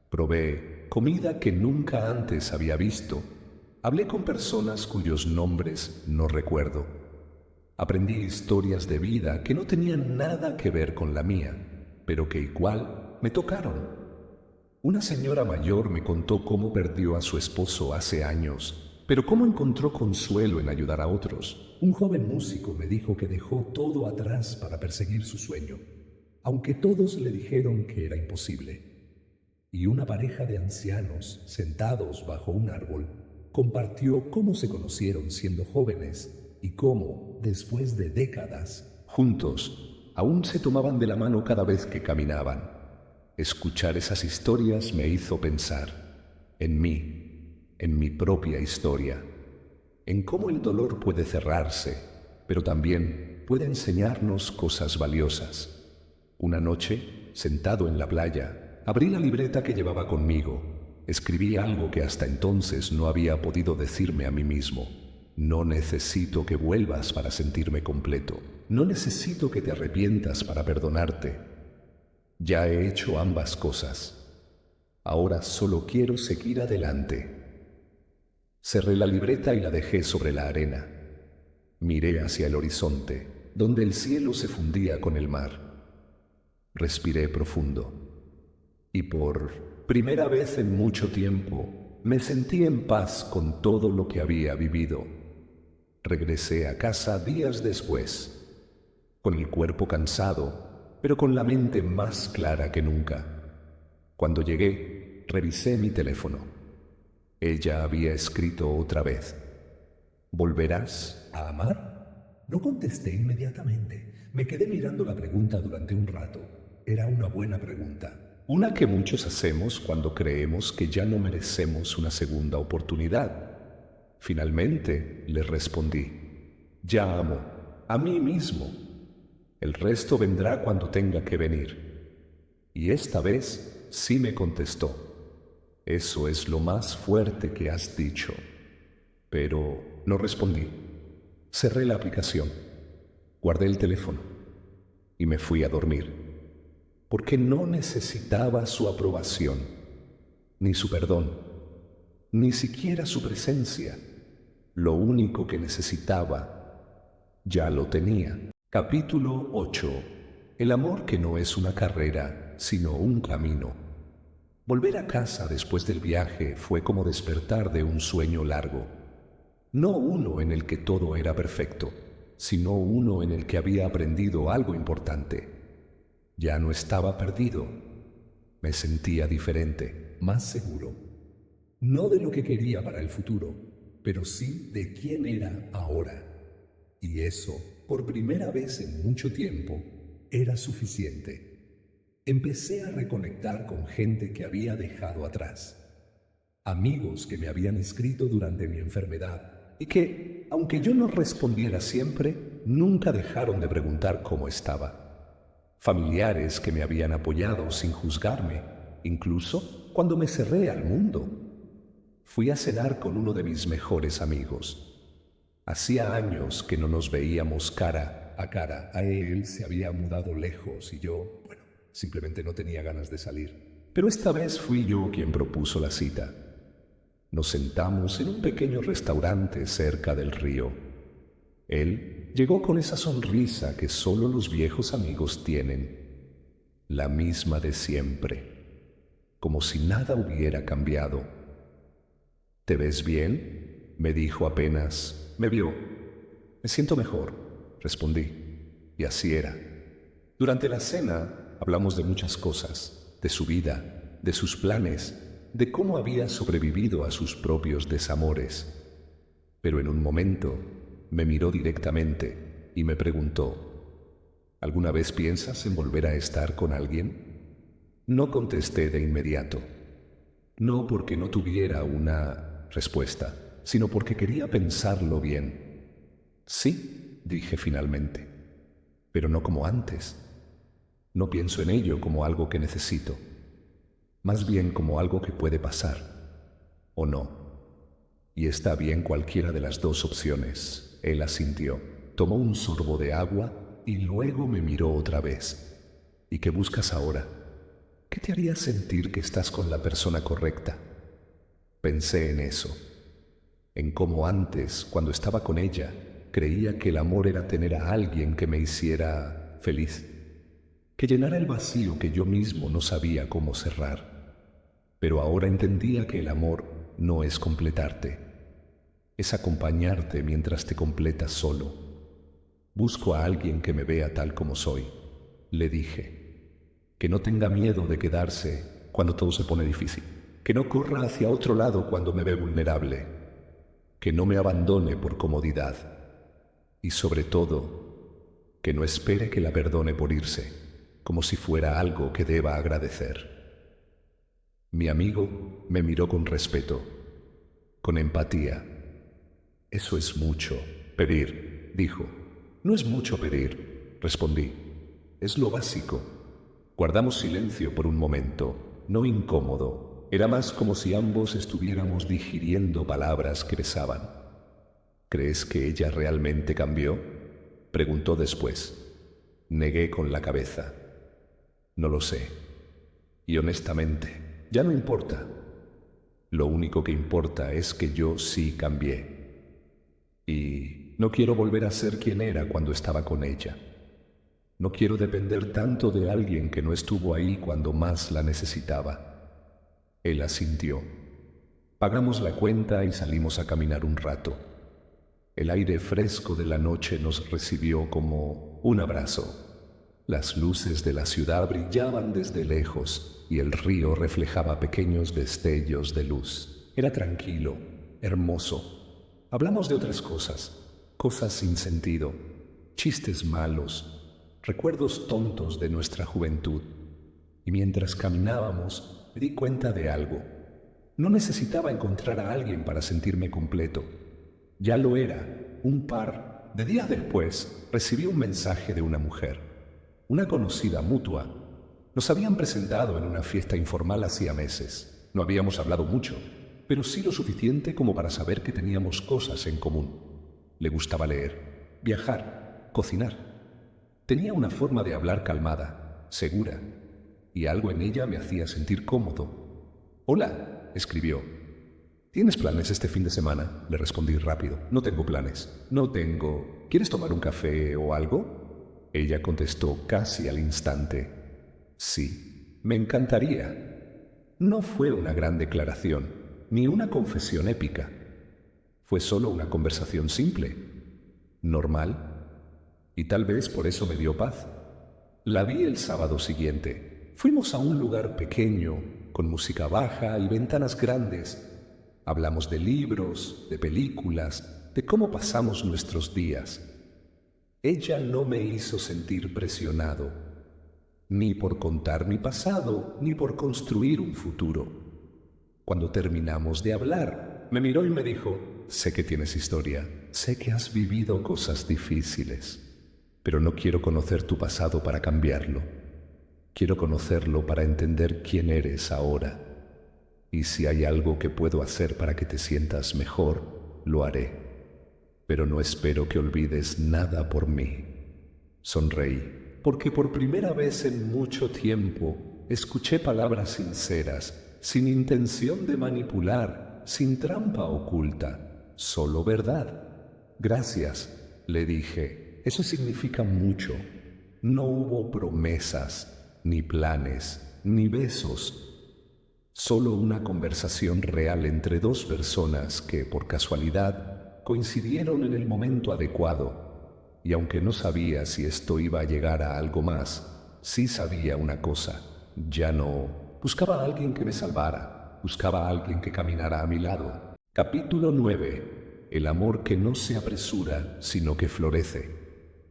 Probé comida que nunca antes había visto. Hablé con personas cuyos nombres no recuerdo. Aprendí historias de vida que no tenían nada que ver con la mía, pero que igual me tocaron. Una señora mayor me contó cómo perdió a su esposo hace años, pero cómo encontró consuelo en ayudar a otros. Un joven músico me dijo que dejó todo atrás para perseguir su sueño, aunque todos le dijeron que era imposible. Y una pareja de ancianos, sentados bajo un árbol, compartió cómo se conocieron siendo jóvenes y cómo, después de décadas, juntos, aún se tomaban de la mano cada vez que caminaban. Escuchar esas historias me hizo pensar en mí, en mi propia historia, en cómo el dolor puede cerrarse, pero también puede enseñarnos cosas valiosas. Una noche, sentado en la playa, abrí la libreta que llevaba conmigo. Escribí algo que hasta entonces no había podido decirme a mí mismo. No necesito que vuelvas para sentirme completo. No necesito que te arrepientas para perdonarte. Ya he hecho ambas cosas. Ahora solo quiero seguir adelante. Cerré la libreta y la dejé sobre la arena. Miré hacia el horizonte, donde el cielo se fundía con el mar. Respiré profundo. Y por primera vez en mucho tiempo, me sentí en paz con todo lo que había vivido. Regresé a casa días después, con el cuerpo cansado, pero con la mente más clara que nunca. Cuando llegué, revisé mi teléfono. Ella había escrito otra vez. ¿Volverás a amar? No contesté inmediatamente. Me quedé mirando la pregunta durante un rato. Era una buena pregunta. Una que muchos hacemos cuando creemos que ya no merecemos una segunda oportunidad. Finalmente le respondí, ya amo, a mí mismo. El resto vendrá cuando tenga que venir. Y esta vez sí me contestó. Eso es lo más fuerte que has dicho. Pero no respondí. Cerré la aplicación, guardé el teléfono y me fui a dormir, porque no necesitaba su aprobación, ni su perdón, ni siquiera su presencia. Lo único que necesitaba, ya lo tenía. Capítulo 8. El amor que no es una carrera, sino un camino. Volver a casa después del viaje fue como despertar de un sueño largo. No uno en el que todo era perfecto, sino uno en el que había aprendido algo importante. Ya no estaba perdido. Me sentía diferente, más seguro. No de lo que quería para el futuro, pero sí de quién era ahora. Y eso, por primera vez en mucho tiempo, era suficiente. Empecé a reconectar con gente que había dejado atrás. Amigos que me habían escrito durante mi enfermedad y que, aunque yo no respondiera siempre, nunca dejaron de preguntar cómo estaba. Familiares que me habían apoyado sin juzgarme, incluso cuando me cerré al mundo. Fui a cenar con uno de mis mejores amigos. Hacía años que no nos veíamos cara a cara. A él se había mudado lejos y yo, simplemente no tenía ganas de salir. Pero esta vez fui yo quien propuso la cita. Nos sentamos en un pequeño restaurante cerca del río. Él llegó con esa sonrisa que solo los viejos amigos tienen, la misma de siempre, como si nada hubiera cambiado. ¿Te ves bien?, me dijo apenas me vio. Me siento mejor, respondí, y así era. Durante la cena hablamos de muchas cosas, de su vida, de sus planes, de cómo había sobrevivido a sus propios desamores. Pero en un momento me miró directamente y me preguntó, ¿alguna vez piensas en volver a estar con alguien? No contesté de inmediato. No porque no tuviera una respuesta, sino porque quería pensarlo bien. Sí, dije finalmente, pero no como antes. No pienso en ello como algo que necesito, más bien como algo que puede pasar, o no. Y está bien cualquiera de las dos opciones. Él asintió, tomó un sorbo de agua y luego me miró otra vez. ¿Y qué buscas ahora? ¿Qué te haría sentir que estás con la persona correcta? Pensé en eso, en cómo antes, cuando estaba con ella, creía que el amor era tener a alguien que me hiciera feliz, que llenara el vacío que yo mismo no sabía cómo cerrar. Pero ahora entendía que el amor no es completarte, es acompañarte mientras te completas solo. Busco a alguien que me vea tal como soy, le dije, que no tenga miedo de quedarse cuando todo se pone difícil, que no corra hacia otro lado cuando me ve vulnerable, que no me abandone por comodidad y sobre todo, que no espere que la perdone por irse, como si fuera algo que deba agradecer. Mi amigo me miró con respeto, con empatía. Eso es mucho pedir, dijo. No es mucho pedir, respondí. Es lo básico. Guardamos silencio por un momento, no incómodo. Era más como si ambos estuviéramos digiriendo palabras que pesaban. ¿Crees que ella realmente cambió?, preguntó después. Negué con la cabeza. No lo sé. Y honestamente, ya no importa. Lo único que importa es que yo sí cambié. Y no quiero volver a ser quien era cuando estaba con ella. No quiero depender tanto de alguien que no estuvo ahí cuando más la necesitaba. Él asintió. Pagamos la cuenta y salimos a caminar un rato. El aire fresco de la noche nos recibió como un abrazo. Las luces de la ciudad brillaban desde lejos y el río reflejaba pequeños destellos de luz. Era tranquilo, hermoso. Hablamos de otras cosas, cosas sin sentido, chistes malos, recuerdos tontos de nuestra juventud. Y mientras caminábamos, me di cuenta de algo. No necesitaba encontrar a alguien para sentirme completo. Ya lo era. Un par de días después, recibí un mensaje de una mujer. Una conocida mutua. Nos habían presentado en una fiesta informal hacía meses. No habíamos hablado mucho, pero sí lo suficiente como para saber que teníamos cosas en común. Le gustaba leer, viajar, cocinar. Tenía una forma de hablar calmada, segura, y algo en ella me hacía sentir cómodo. «Hola», escribió. «¿Tienes planes este fin de semana?», le respondí rápido. «No tengo planes». «No tengo. ¿Quieres tomar un café o algo?». Ella contestó casi al instante. «Sí, me encantaría». No fue una gran declaración, ni una confesión épica. Fue solo una conversación simple, normal, y tal vez por eso me dio paz. La vi el sábado siguiente. Fuimos a un lugar pequeño, con música baja y ventanas grandes. Hablamos de libros, de películas, de cómo pasamos nuestros días. Ella no me hizo sentir presionado, ni por contar mi pasado, ni por construir un futuro. Cuando terminamos de hablar, me miró y me dijo: «Sé que tienes historia, sé que has vivido cosas difíciles, pero no quiero conocer tu pasado para cambiarlo. Quiero conocerlo para entender quién eres ahora. Y si hay algo que puedo hacer para que te sientas mejor, lo haré. Pero no espero que olvides nada por mí». Sonreí, porque por primera vez en mucho tiempo escuché palabras sinceras, sin intención de manipular, sin trampa oculta, solo verdad. «Gracias», le dije, «eso significa mucho». No hubo promesas, ni planes, ni besos. Solo una conversación real entre dos personas que, por casualidad, coincidieron en el momento adecuado. Y aunque no sabía si esto iba a llegar a algo más, sí sabía una cosa: ya no buscaba a alguien que me salvara, buscaba a alguien que caminara a mi lado. Capítulo 9. El amor que no se apresura, sino que florece.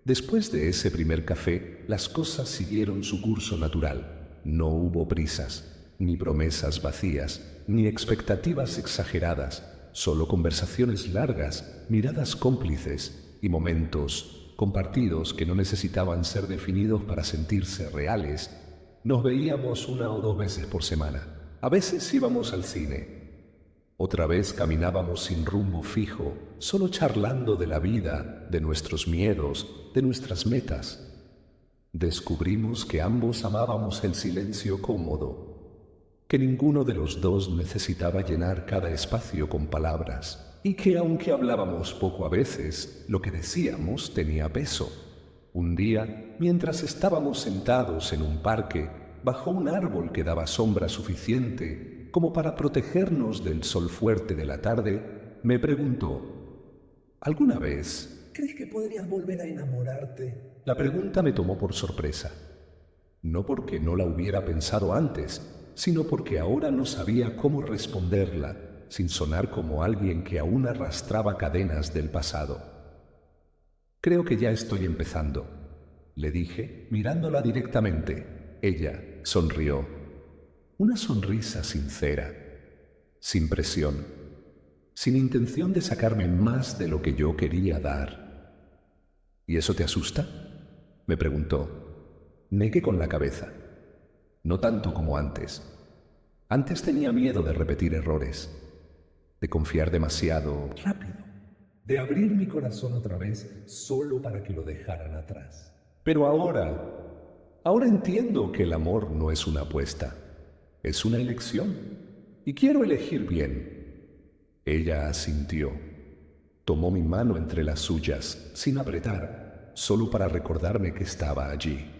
Después de ese primer café, las cosas siguieron su curso natural. No hubo prisas, ni promesas vacías, ni expectativas exageradas, solo conversaciones largas, miradas cómplices y momentos compartidos que no necesitaban ser definidos para sentirse reales. Nos veíamos 1 o 2 veces por semana. A veces íbamos al cine. Otra vez caminábamos sin rumbo fijo, solo charlando de la vida, de nuestros miedos, de nuestras metas. Descubrimos que ambos amábamos el silencio cómodo, que ninguno de los dos necesitaba llenar cada espacio con palabras, y que aunque hablábamos poco a veces, lo que decíamos tenía peso. Un día, mientras estábamos sentados en un parque, bajo un árbol que daba sombra suficiente como para protegernos del sol fuerte de la tarde, me preguntó: «¿Alguna vez ¿Crees que podrías volver a enamorarte? La pregunta me tomó por sorpresa. No porque no la hubiera pensado antes, sino porque ahora no sabía cómo responderla sin sonar como alguien que aún arrastraba cadenas del pasado. «Creo que ya estoy empezando», le dije, mirándola directamente. Ella sonrió. Una sonrisa sincera, sin presión, sin intención de sacarme más de lo que yo quería dar. «¿Y eso te asusta?», me preguntó. Negué con la cabeza. No tanto como antes. Antes tenía miedo de repetir errores, de confiar demasiado Rápido, de abrir mi corazón otra vez solo para que lo dejaran atrás. Pero ahora entiendo que el amor no es una apuesta, es una elección. Y quiero elegir bien. Ella asintió. Tomó mi mano entre las suyas, sin apretar, solo para recordarme que estaba allí.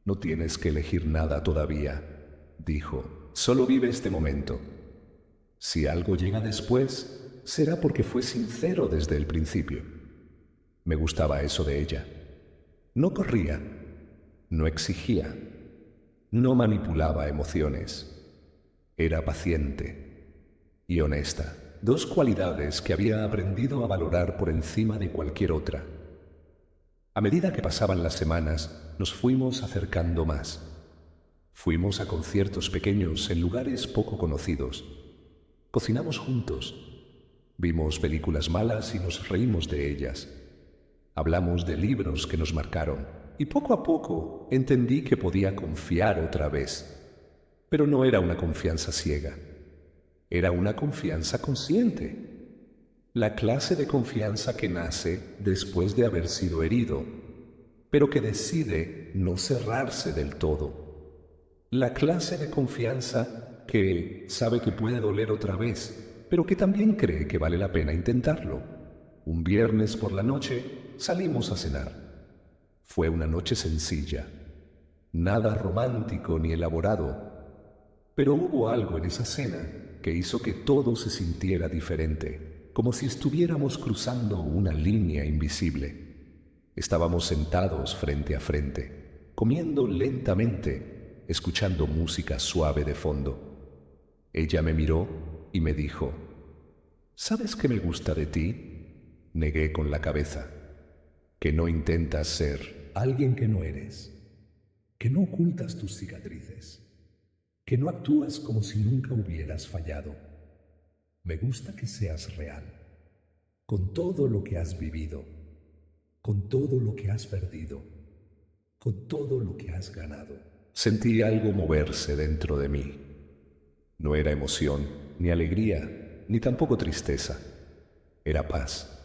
«No tienes que elegir nada todavía», dijo. «Solo vive este momento. Si algo llega después, será porque fue sincero desde el principio». Me gustaba eso de ella. No corría, no exigía, no manipulaba emociones. Era paciente y honesta, 2 cualidades que había aprendido a valorar por encima de cualquier otra. A medida que pasaban las semanas, nos fuimos acercando más. Fuimos a conciertos pequeños en lugares poco conocidos. Cocinamos juntos. Vimos películas malas y nos reímos de ellas. Hablamos de libros que nos marcaron. y poco a poco entendí que podía confiar otra vez. Pero no era una confianza ciega, era una confianza consciente. La clase de confianza que nace después de haber sido herido, pero que decide no cerrarse del todo. La clase de confianza que sabe que puede doler otra vez, pero que también cree que vale la pena intentarlo. Un viernes por la noche salimos a cenar. Fue una noche sencilla, nada romántico ni elaborado, pero hubo algo en esa cena que hizo que todo se sintiera diferente, como si estuviéramos cruzando una línea invisible. Estábamos sentados frente a frente, comiendo lentamente, escuchando música suave de fondo. Ella me miró y me dijo, ¿sabes qué me gusta de ti? Negué con la cabeza. Que no intentas ser Alguien que no eres, que no ocultas tus cicatrices, que no actúas como si nunca hubieras fallado. Me gusta que seas real, con todo lo que has vivido, con todo lo que has perdido, con todo lo que has ganado. Sentí algo moverse dentro de mí. No era emoción, ni alegría, ni tampoco tristeza. Era paz.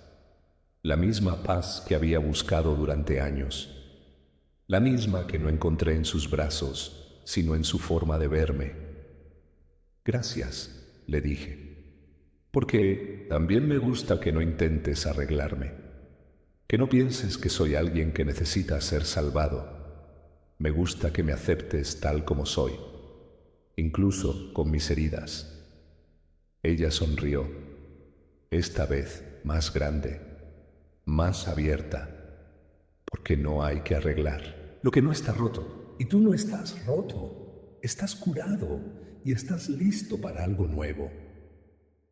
La misma paz que había buscado durante años. La misma que no encontré en sus brazos, sino en su forma de verme. Gracias, le dije, porque también me gusta que no intentes arreglarme, que no pienses que soy alguien que necesita ser salvado. Me gusta que me aceptes tal como soy, incluso con mis heridas. Ella sonrió, esta vez más grande, más abierta, porque no hay que arreglar lo que no está roto. Y tú no estás roto, estás curado y estás listo para algo nuevo.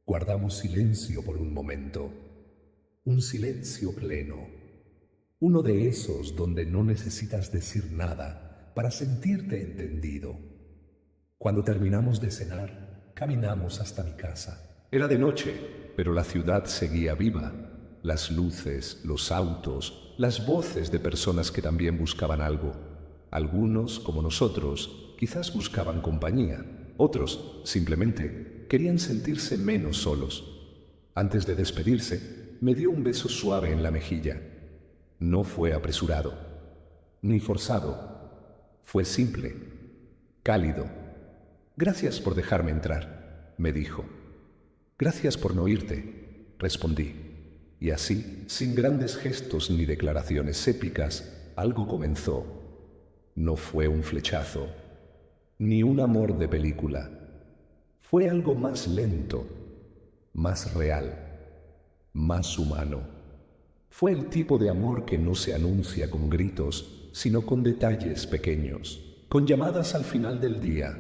Guardamos silencio por un momento, un silencio pleno, uno de esos donde no necesitas decir nada para sentirte entendido. Cuando terminamos de cenar, caminamos hasta mi casa. Era de noche, pero la ciudad seguía viva. Las luces, los autos, las voces de personas que también buscaban algo. Algunos, como nosotros, quizás buscaban compañía. Otros, simplemente, querían sentirse menos solos. Antes de despedirse, me dio un beso suave en la mejilla. No fue apresurado, ni forzado. Fue simple, cálido. Gracias por dejarme entrar, me dijo. Gracias por no irte, respondí. Y así, sin grandes gestos ni declaraciones épicas, algo comenzó. No fue un flechazo, ni un amor de película. Fue algo más lento, más real, más humano. Fue el tipo de amor que no se anuncia con gritos, sino con detalles pequeños, con llamadas al final del día,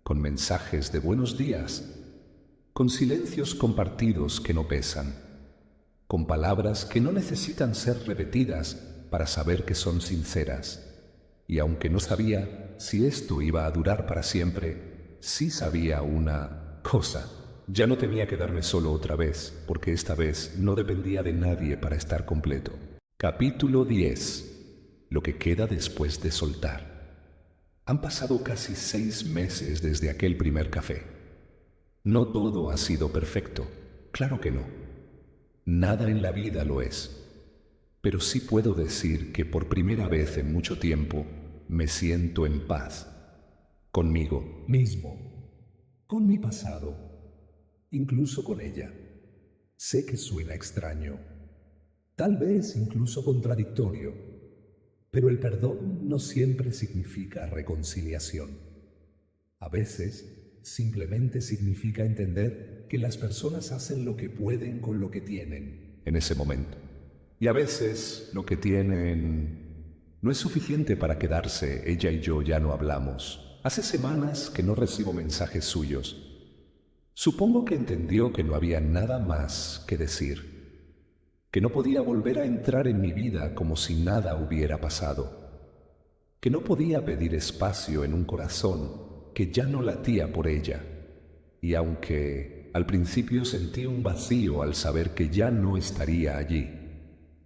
con mensajes de buenos días, con silencios compartidos que no pesan, con palabras que no necesitan ser repetidas para saber que son sinceras. Y aunque no sabía si esto iba a durar para siempre, sí sabía una cosa. Ya no tenía que darme solo otra vez, porque esta vez no dependía de nadie para estar completo. Capítulo 10. Lo que queda después de soltar. Han pasado casi 6 meses desde aquel primer café. No todo ha sido perfecto, claro que no. Nada en la vida lo es, pero sí puedo decir que por primera vez en mucho tiempo me siento en paz conmigo Mismo, con mi pasado, incluso con ella. Sé que suena extraño, tal vez incluso contradictorio, pero el perdón no siempre significa reconciliación. A veces simplemente significa entender que las personas hacen lo que pueden con lo que tienen en ese momento. Y a veces lo que tienen no es suficiente para quedarse. Ella y yo ya no hablamos. Hace semanas que no recibo mensajes suyos. Supongo que entendió que no había nada más que decir, que no podía volver a entrar en mi vida como si nada hubiera pasado, que no podía pedir espacio en un corazón que ya no latía por ella. Y aunque al principio sentí un vacío al saber que ya no estaría allí,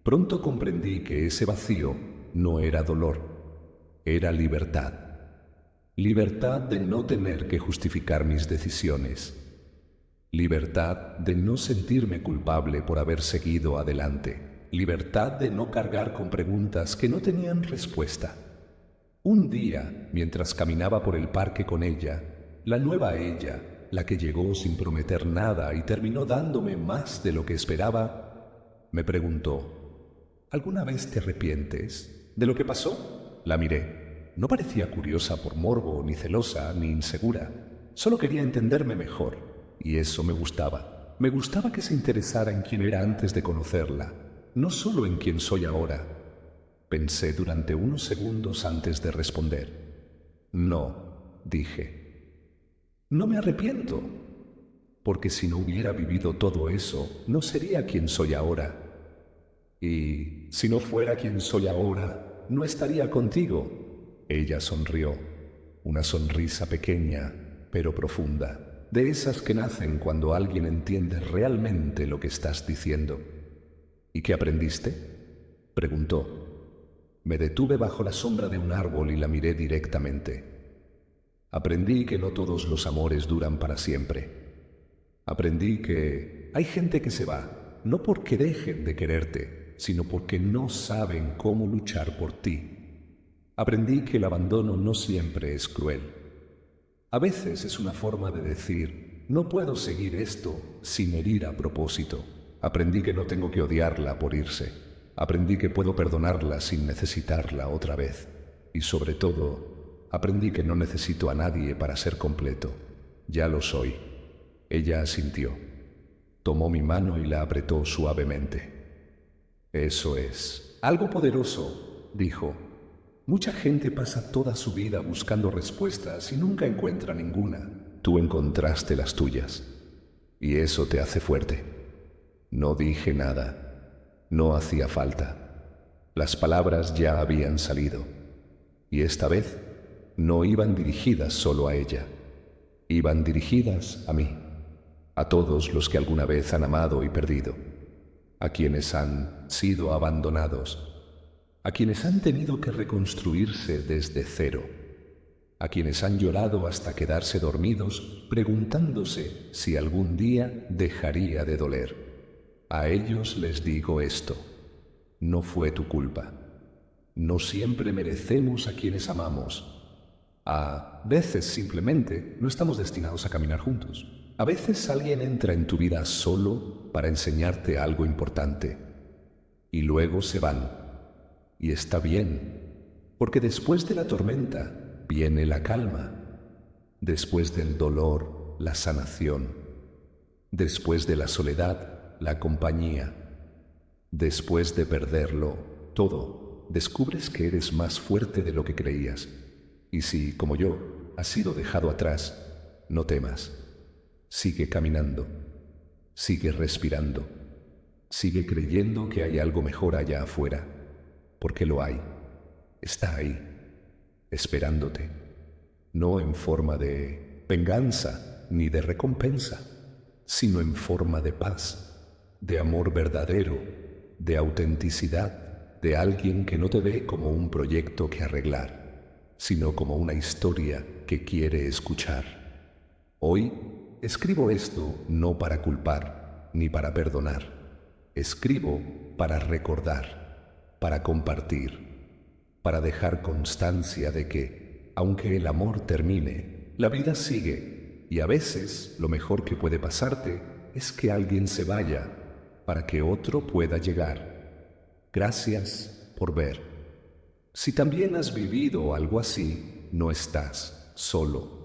pronto comprendí que ese vacío no era dolor, era libertad. Libertad de no tener que justificar mis decisiones. Libertad de no sentirme culpable por haber seguido adelante. Libertad de no cargar con preguntas que no tenían respuesta. Un día, mientras caminaba por el parque con ella, la nueva ella, la que llegó sin prometer nada y terminó dándome más de lo que esperaba, me preguntó: ¿alguna vez te arrepientes de lo que pasó? La miré. No parecía curiosa por morbo, ni celosa, ni insegura. Solo quería entenderme mejor, y eso me gustaba. Me gustaba que se interesara en quién era antes de conocerla, no solo en quién soy ahora. Pensé durante unos segundos antes de responder. No, dije. No me arrepiento, porque si no hubiera vivido todo eso, no sería quien soy ahora. Y si no fuera quien soy ahora, no estaría contigo. Ella sonrió, una sonrisa pequeña, pero profunda, de esas que nacen cuando alguien entiende realmente lo que estás diciendo. ¿Y qué aprendiste?, preguntó. Me detuve bajo la sombra de un árbol y la miré directamente. Aprendí que no todos los amores duran para siempre. Aprendí que hay gente que se va, no porque dejen de quererte, sino porque no saben cómo luchar por ti. Aprendí que el abandono no siempre es cruel. A veces es una forma de decir: no puedo seguir esto sin herir a propósito. Aprendí que no tengo que odiarla por irse. Aprendí que puedo perdonarla sin necesitarla otra vez. Y sobre todo, aprendí que no necesito a nadie para ser completo. Ya lo soy. Ella asintió. Tomó mi mano y la apretó suavemente. Eso es algo poderoso, dijo. Mucha gente pasa toda su vida buscando respuestas y nunca encuentra ninguna. Tú encontraste las tuyas. Y eso te hace fuerte. No dije nada. No hacía falta. Las palabras ya habían salido. Y esta vez no iban dirigidas solo a ella. Iban dirigidas a mí. A todos los que alguna vez han amado y perdido. A quienes han sido abandonados. A quienes han tenido que reconstruirse desde cero. A quienes han llorado hasta quedarse dormidos preguntándose si algún día dejaría de doler. A ellos les digo esto: no fue tu culpa. No siempre merecemos a quienes amamos. A veces simplemente no estamos destinados a caminar juntos. A veces alguien entra en tu vida solo para enseñarte algo importante y luego se van. Y está bien, porque después de la tormenta viene la calma. Después del dolor, la sanación. Después de la soledad, la compañía. Después de perderlo todo, descubres que eres más fuerte de lo que creías. Y si, como yo, has sido dejado atrás, no temas. Sigue caminando. Sigue respirando. Sigue creyendo que hay algo mejor allá afuera. Porque lo hay. Está ahí, esperándote. No en forma de venganza ni de recompensa, sino en forma de paz, de amor verdadero, de autenticidad, de alguien que no te ve como un proyecto que arreglar, sino como una historia que quiere escuchar. Hoy escribo esto no para culpar ni para perdonar. Escribo para recordar, para compartir, para dejar constancia de que, aunque el amor termine, la vida sigue y a veces lo mejor que puede pasarte es que alguien se vaya para que otro pueda llegar. Gracias por ver. Si también has vivido algo así, no estás solo.